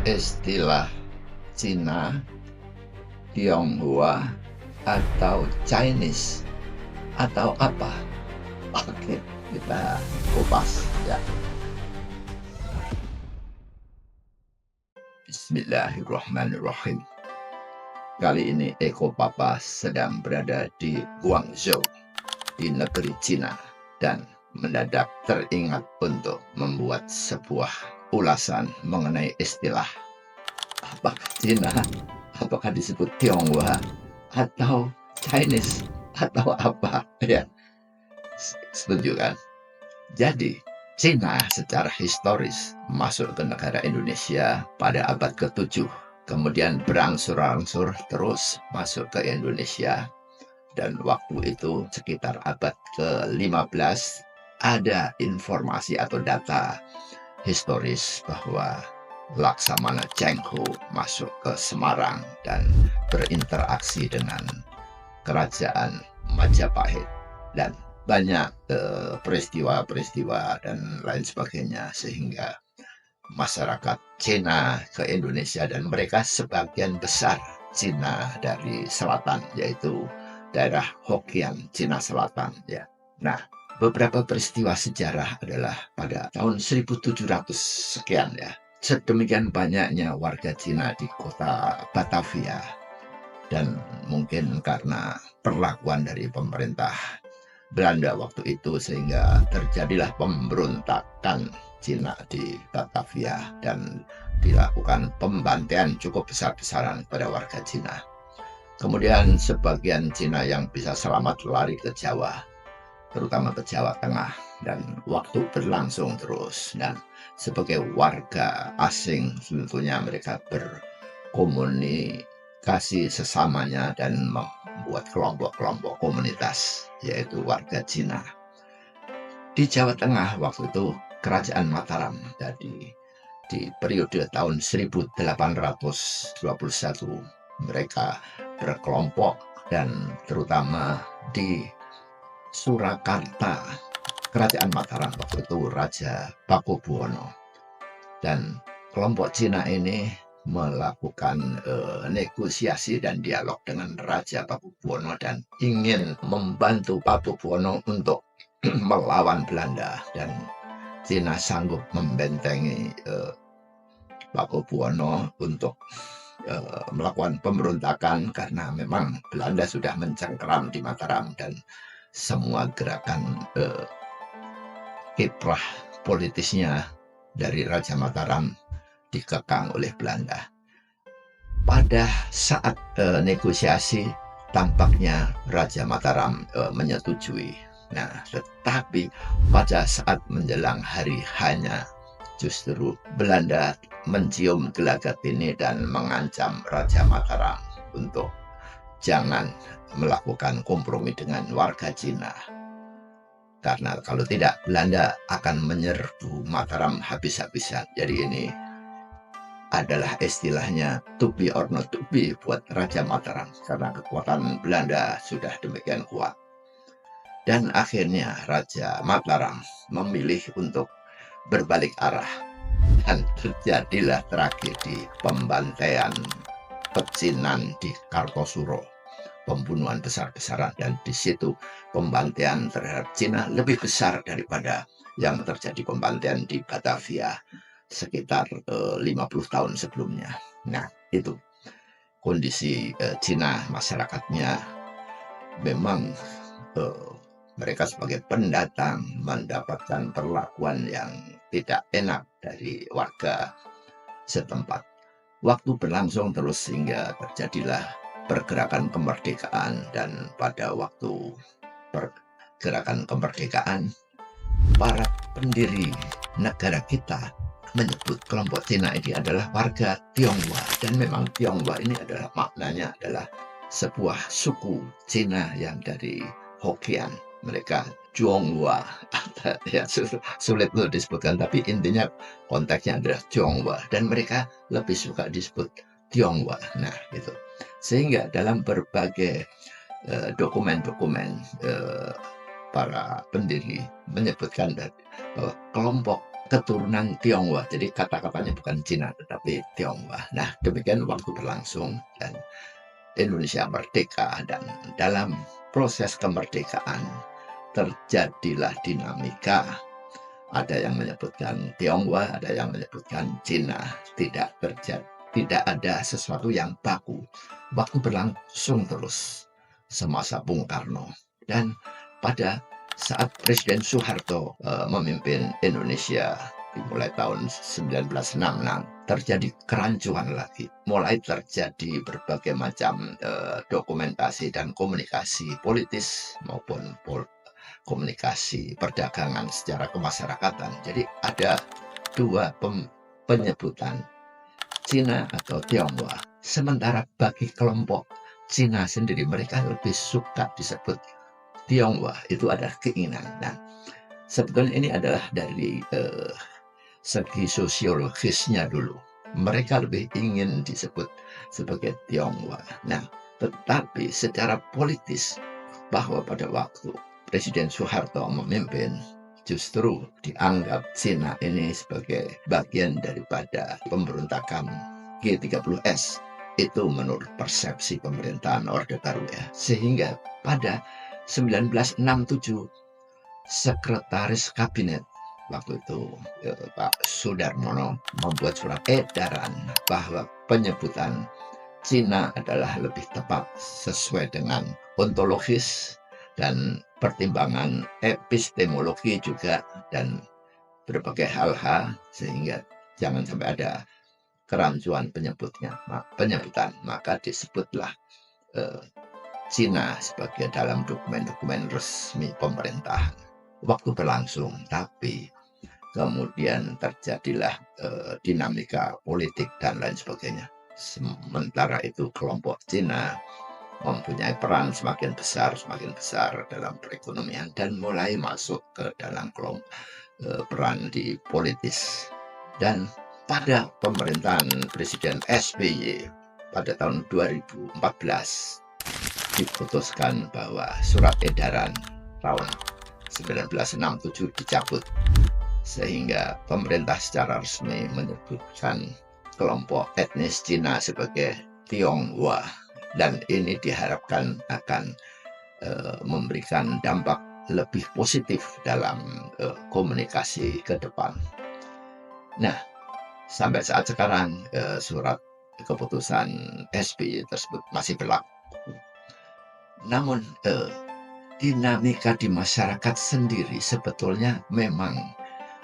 Istilah Cina, Tionghoa, atau Chinese, atau apa? Oke, kita kupas ya. Bismillahirrahmanirrahim. Kali ini Eko Papa sedang berada di Guangzhou, di negeri Cina, dan mendadak teringat untuk membuat sebuah ulasan mengenai istilah apakah Cina, apakah disebut Tionghoa, atau Chinese, atau apa ya. Setuju kan? Jadi Cina secara historis masuk ke negara Indonesia pada abad ke-7, kemudian berangsur-angsur terus masuk ke Indonesia, dan waktu itu sekitar abad ke-15 ada informasi atau data historis bahwa Laksamana Cheng Ho masuk ke Semarang dan berinteraksi dengan kerajaan Majapahit, dan banyak peristiwa-peristiwa dan lain sebagainya, sehingga masyarakat Cina ke Indonesia, dan mereka sebagian besar Cina dari selatan, yaitu daerah Hokkien Cina Selatan ya. Nah, beberapa peristiwa sejarah adalah pada tahun 1700 sekian ya. Sedemikian banyaknya warga Cina di kota Batavia, dan mungkin karena perlakuan dari pemerintah Belanda waktu itu, sehingga terjadilah pemberontakan Cina di Batavia dan dilakukan pembantaian cukup besar-besaran pada warga Cina. Kemudian sebagian Cina yang bisa selamat lari ke Jawa, terutama ke Jawa Tengah, dan waktu berlangsung terus. Dan sebagai warga asing tentunya mereka berkomunikasi sesamanya dan membuat kelompok-kelompok komunitas, yaitu warga Cina. Di Jawa Tengah waktu itu Kerajaan Mataram, jadi di periode tahun 1821 mereka berkelompok, dan terutama di Surakarta, Kerajaan Mataram waktu itu Raja Pakubuwono, dan kelompok Cina ini melakukan negosiasi dan dialog dengan Raja Pakubuwono dan ingin membantu Pakubuwono untuk melawan Belanda, dan Cina sanggup membentengi Pakubuwono untuk melakukan pemberontakan, karena memang Belanda sudah mencengkeram di Mataram, dan semua gerakan kiprah politisnya dari Raja Mataram dikekang oleh Belanda. Pada saat negosiasi, tampaknya Raja Mataram menyetujui. Nah, tetapi pada saat menjelang hari hanya, justru Belanda mencium gelagat ini dan mengancam Raja Mataram untuk jangan melakukan kompromi dengan warga Cina, karena kalau tidak Belanda akan menyerbu Mataram habis-habisan. Jadi ini adalah istilahnya to be or not to be buat Raja Mataram, karena kekuatan Belanda sudah demikian kuat. Dan akhirnya Raja Mataram memilih untuk berbalik arah, dan terjadilah tragedi pembantaian pecinan di Kartosuro, pembunuhan besar-besaran, dan di situ pembantaian terhadap Cina lebih besar daripada yang terjadi pembantaian di Batavia sekitar 50 tahun sebelumnya. Nah, itu kondisi Cina, masyarakatnya memang mereka sebagai pendatang mendapatkan perlakuan yang tidak enak dari warga setempat. Waktu berlangsung terus hingga terjadilah pergerakan kemerdekaan, dan pada waktu pergerakan kemerdekaan, para pendiri negara kita menyebut kelompok Cina ini adalah warga Tionghoa, dan memang Tionghoa ini adalah maknanya adalah sebuah suku Cina yang dari Hokkien, mereka Zhonghua. Ya, sulit untuk disebutkan, tapi intinya konteksnya adalah Zhonghua, dan mereka lebih suka disebut Tionghoa. Nah, gitu. Sehingga dalam berbagai dokumen-dokumen para pendiri menyebutkan bahwa kelompok keturunan Tionghoa. Jadi kata-katanya bukan Cina tetapi Tionghoa. Nah, demikian waktu berlangsung dan Indonesia merdeka, dan dalam proses kemerdekaan terjadilah dinamika. Ada yang menyebutkan Tionghoa, ada yang menyebutkan Cina. Tidak ada sesuatu yang baku. Waktu berlangsung terus semasa Bung Karno, dan pada saat Presiden Soeharto memimpin Indonesia dimulai tahun 1966, terjadi kerancuan lagi. Mulai terjadi berbagai macam dokumentasi dan komunikasi politis maupun komunikasi perdagangan secara kemasyarakatan. Jadi ada dua penyebutan, Cina atau Tionghoa. Sementara bagi kelompok Cina sendiri, mereka lebih suka disebut Tionghoa. Itu adalah keinginan. Nah, sebetulnya ini adalah dari segi sosiologisnya dulu. Mereka lebih ingin disebut sebagai Tionghoa. Nah, tetapi secara politis, bahwa pada waktu Presiden Soeharto memimpin, justru dianggap Cina ini sebagai bagian daripada pemberontakan G30S. Itu menurut persepsi pemerintahan Orde Baru ya. Sehingga pada 1967, Sekretaris Kabinet waktu itu Pak Sudarmono membuat surat edaran bahwa penyebutan Cina adalah lebih tepat sesuai dengan ontologis dan pertimbangan epistemologi juga dan berbagai hal-hal, sehingga jangan sampai ada kerancuan penyebutan, maka disebutlah Cina sebagai dalam dokumen-dokumen resmi pemerintahan. Waktu berlangsung, tapi kemudian terjadilah dinamika politik dan lain sebagainya. Sementara itu kelompok Cina mempunyai peran semakin besar dalam perekonomian dan mulai masuk ke dalam peran di politis. Dan pada pemerintahan Presiden SBY pada tahun 2014 diputuskan bahwa surat edaran tahun 1967 dicabut, sehingga pemerintah secara resmi menyebutkan kelompok etnis Cina sebagai Tionghoa, dan ini diharapkan akan memberikan dampak lebih positif dalam komunikasi ke depan. Nah, sampai saat sekarang surat keputusan SBY tersebut masih berlaku. Namun dinamika di masyarakat sendiri sebetulnya memang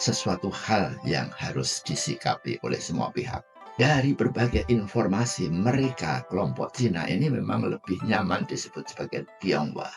sesuatu hal yang harus disikapi oleh semua pihak. Dari berbagai informasi, mereka kelompok Cina ini memang lebih nyaman disebut sebagai Tionghoa.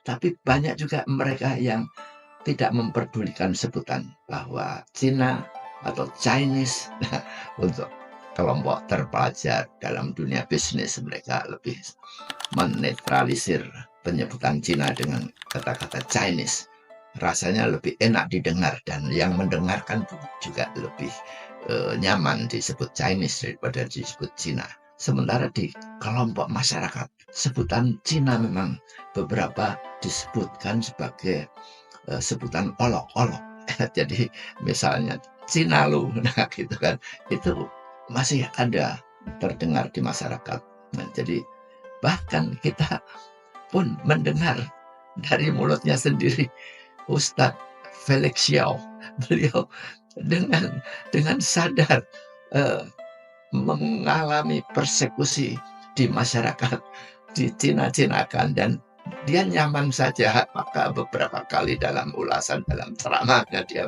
Tapi banyak juga mereka yang tidak memperdulikan sebutan bahwa Cina atau Chinese. Untuk kelompok terpelajar dalam dunia bisnis, mereka lebih menetralisir penyebutan Cina dengan kata-kata Chinese. Rasanya lebih enak didengar, dan yang mendengarkan juga lebih nyaman disebut Chinese daripada disebut Cina. Sementara di kelompok masyarakat, sebutan Cina memang beberapa disebutkan sebagai sebutan olok-olok. Jadi misalnya Cina lu, nah gitu kan, itu masih ada terdengar di masyarakat. Nah, jadi bahkan kita pun mendengar dari mulutnya sendiri, Ustadz Felix Xiao, beliau dengan sadar mengalami persekusi di masyarakat, dicina-cinakan, dan dia nyaman saja. Maka beberapa kali dalam ulasan, dalam ceramahnya, dia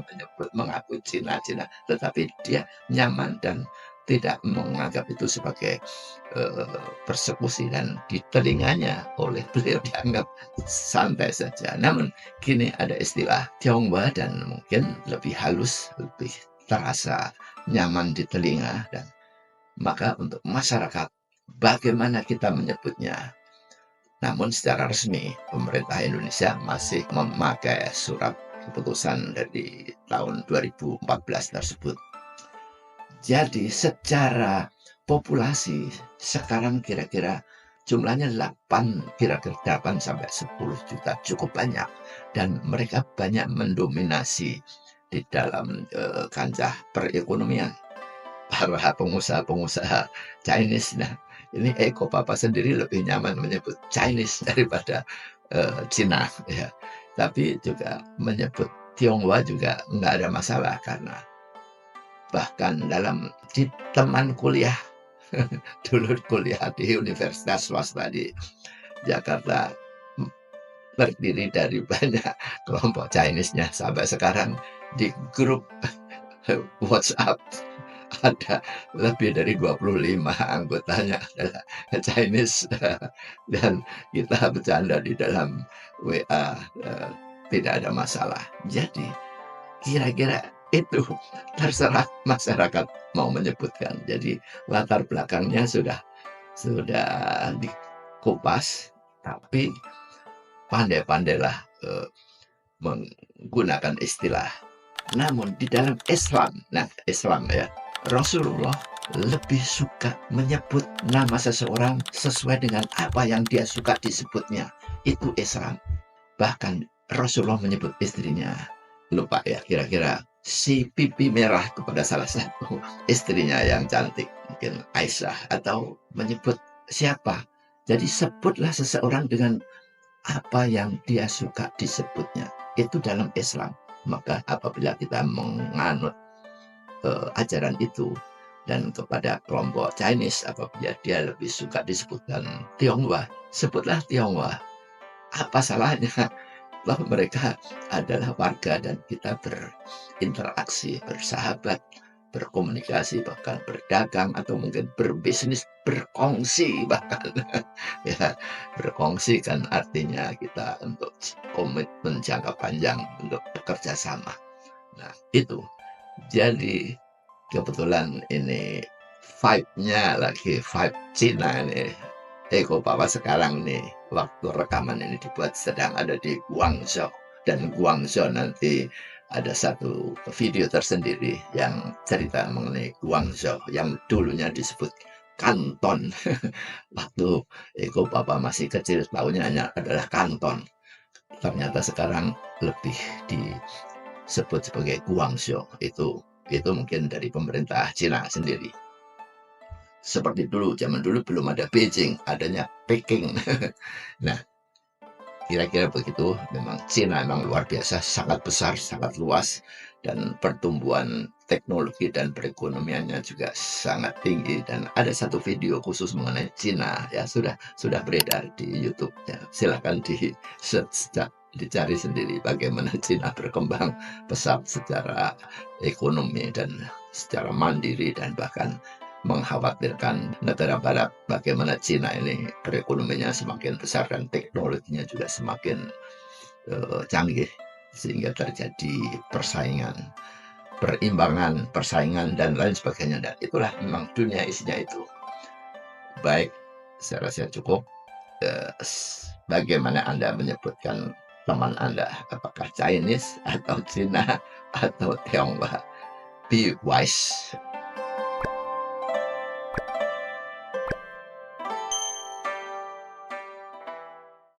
mengaku Cina-Cina, tetapi dia nyaman dan tidak menganggap itu sebagai persekusi, dan di telinganya oleh beliau dianggap santai saja. Namun kini ada istilah Tionghoa dan mungkin lebih halus, lebih terasa nyaman di telinga, dan maka untuk masyarakat bagaimana kita menyebutnya. Namun secara resmi pemerintah Indonesia masih memakai surat keputusan dari tahun 2014 tersebut. Jadi secara populasi sekarang kira-kira jumlahnya 8 sampai 10 juta, cukup banyak, dan mereka banyak mendominasi di dalam kancah perekonomian. Para pengusaha-pengusaha Chinese. Nah, ini Eko Papa sendiri lebih nyaman menyebut Chinese daripada Cina, ya. Tapi juga menyebut Tionghoa juga nggak ada masalah, karena bahkan di teman kuliah dulu kuliah di universitas swasta di Jakarta, terdiri dari banyak kelompok Chinese-nya. Sampai sekarang di grup WhatsApp ada lebih dari 25 anggotanya adalah Chinese, dan kita bercanda di dalam WA, tidak ada masalah. Jadi kira-kira itu terserah masyarakat mau menyebutkan. Jadi latar belakangnya sudah dikupas, tapi pandai-pandailah menggunakan istilah. Namun di dalam Islam, nah Islam ya, Rasulullah lebih suka menyebut nama seseorang sesuai dengan apa yang dia suka disebutnya. Itu Islam. Bahkan Rasulullah menyebut istrinya, lupa ya, kira-kira si pipi merah, kepada salah satu istrinya yang cantik, mungkin Aisyah, atau menyebut siapa. Jadi sebutlah seseorang dengan apa yang dia suka disebutnya. Itu dalam Islam. Maka apabila kita menganut ajaran itu, dan kepada kelompok Chinese, apabila dia lebih suka disebutkan Tionghoa, sebutlah Tionghoa. Apa salahnya? Toh mereka adalah warga dan kita berinteraksi, bersahabat, berkomunikasi, bahkan berdagang, atau mungkin berbisnis, berkongsi bahkan. Ya, berkongsi kan artinya kita untuk komitmen jangka panjang untuk bekerja sama. Nah, itu. Jadi kebetulan ini vibe-nya lagi vibe Cina ini. Eko Papa sekarang nih, waktu rekaman ini dibuat, sedang ada di Guangzhou. Dan Guangzhou nanti ada satu video tersendiri yang cerita mengenai Guangzhou yang dulunya disebut Kanton. Waktu Eko Papa masih kecil, tahunya hanya adalah Kanton. Ternyata sekarang lebih disebut sebagai Guangzhou. Itu mungkin dari pemerintah Cina sendiri. Seperti dulu, zaman dulu belum ada Beijing, adanya Peking. Nah, kira-kira begitu. Memang Cina memang luar biasa, sangat besar, sangat luas, dan pertumbuhan teknologi dan perekonomiannya juga sangat tinggi. Dan ada satu video khusus mengenai Cina, ya, sudah beredar di YouTube. Ya, silakan di search, dicari sendiri bagaimana Cina berkembang pesat secara ekonomi dan secara mandiri, dan bahkan mengkhawatirkan negara barat, bagaimana Cina ini perekonomiannya semakin besar dan teknologinya juga semakin canggih, sehingga terjadi persaingan, perimbangan, persaingan, dan lain sebagainya. Dan itulah memang dunia isinya itu. Baik, saya rasa cukup. Bagaimana Anda menyebutkan teman Anda, apakah Chinese atau Cina atau Tionghoa? Be wise.